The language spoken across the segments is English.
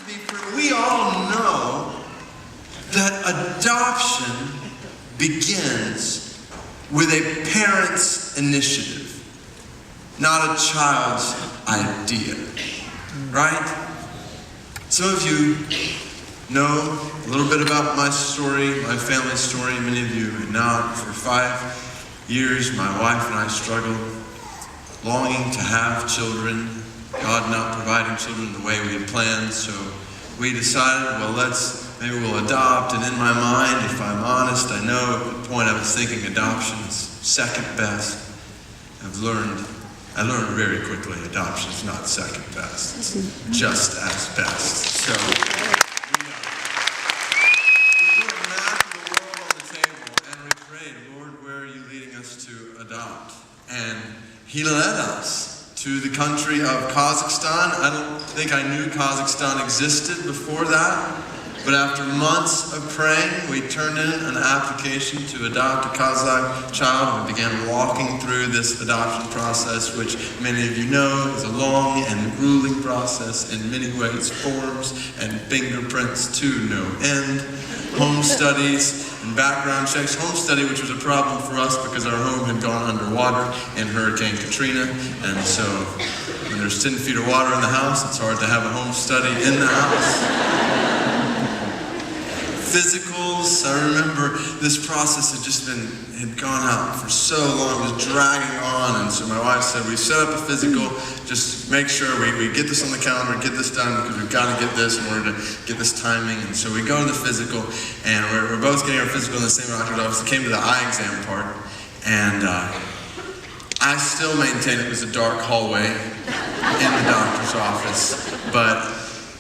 be for we all know that adoption begins with a parent's initiative, not a child's idea, right? Some of you know a little bit about my story, my family story. Many of you may not. For 5 years, my wife and I struggled, longing to have children, God not providing children the way we had planned. So we decided, well, maybe we'll adopt. And in my mind, if I'm honest, I know at the point I was thinking adoption is second best. I learned very quickly adoption is not second best. It's just as best. So we put a map of the world on the table and we prayed, Lord, where are you leading us to adopt? And he led us to the country of Kazakhstan. I don't think I knew Kazakhstan existed before that. But after months of praying, we turned in an application to adopt a Kazakh child. We began walking through this adoption process, which many of you know is a long and grueling process in many ways, forms and fingerprints to no end, home studies and background checks. Home study, which was a problem for us because our home had gone underwater in Hurricane Katrina, and so when there's 10 feet of water in the house, it's hard to have a home study in the house. Physicals, I remember this process had gone out for so long, it was dragging on, and so my wife said, we set up a physical, just make sure we get this on the calendar, get this done, because we've got to get this in order to get this timing. And so we go to the physical, and we're both getting our physical in the same doctor's office. It came to the eye exam part, and I still maintain it was a dark hallway in the doctor's office, but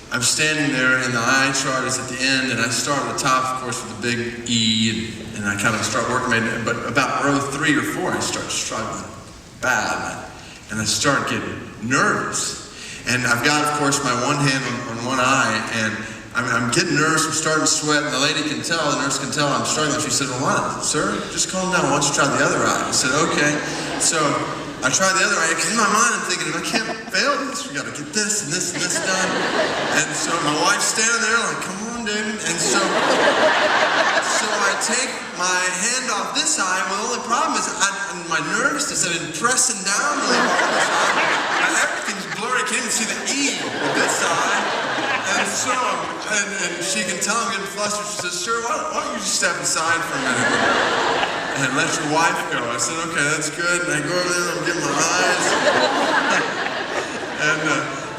I'm standing there and the eye chart is at the end, and I start at the top, of course, with a big E, and I kind of start working, but about row 3 or 4, I start struggling bad, and I start getting nervous. And I've got, of course, my one hand on one eye, and I'm getting nervous, I'm starting to sweat, and the lady can tell, the nurse can tell I'm struggling. She said, well, why, sir, just calm down, why don't you try the other eye? I said, okay. So I tried the other eye, because in my mind I'm thinking, if I can't fail this, we got to get this and this and this done. And so my wife's standing there like, come on, David. And so I take my hand off this eye. Well, the only problem is my nervousness, I've been pressing down really hard on this eye. And everything's blurry, I can't even see the E with this eye. And so, and she can tell I'm getting flustered. She says, sir, why don't you just step aside for a minute and let your wife go? I said, okay, that's good. And I go over there and I'm getting my eyes.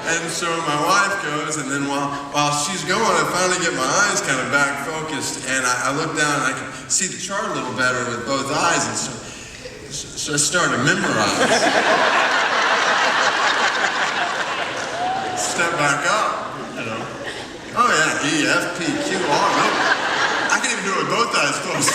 and so my wife goes, and then while she's going, I finally get my eyes kind of back focused, and I look down and I can see the chart a little better with both eyes, and so I started to memorize. Step back up, you know. Oh yeah, E, F, P, Q, R. I can even do it with both eyes closed.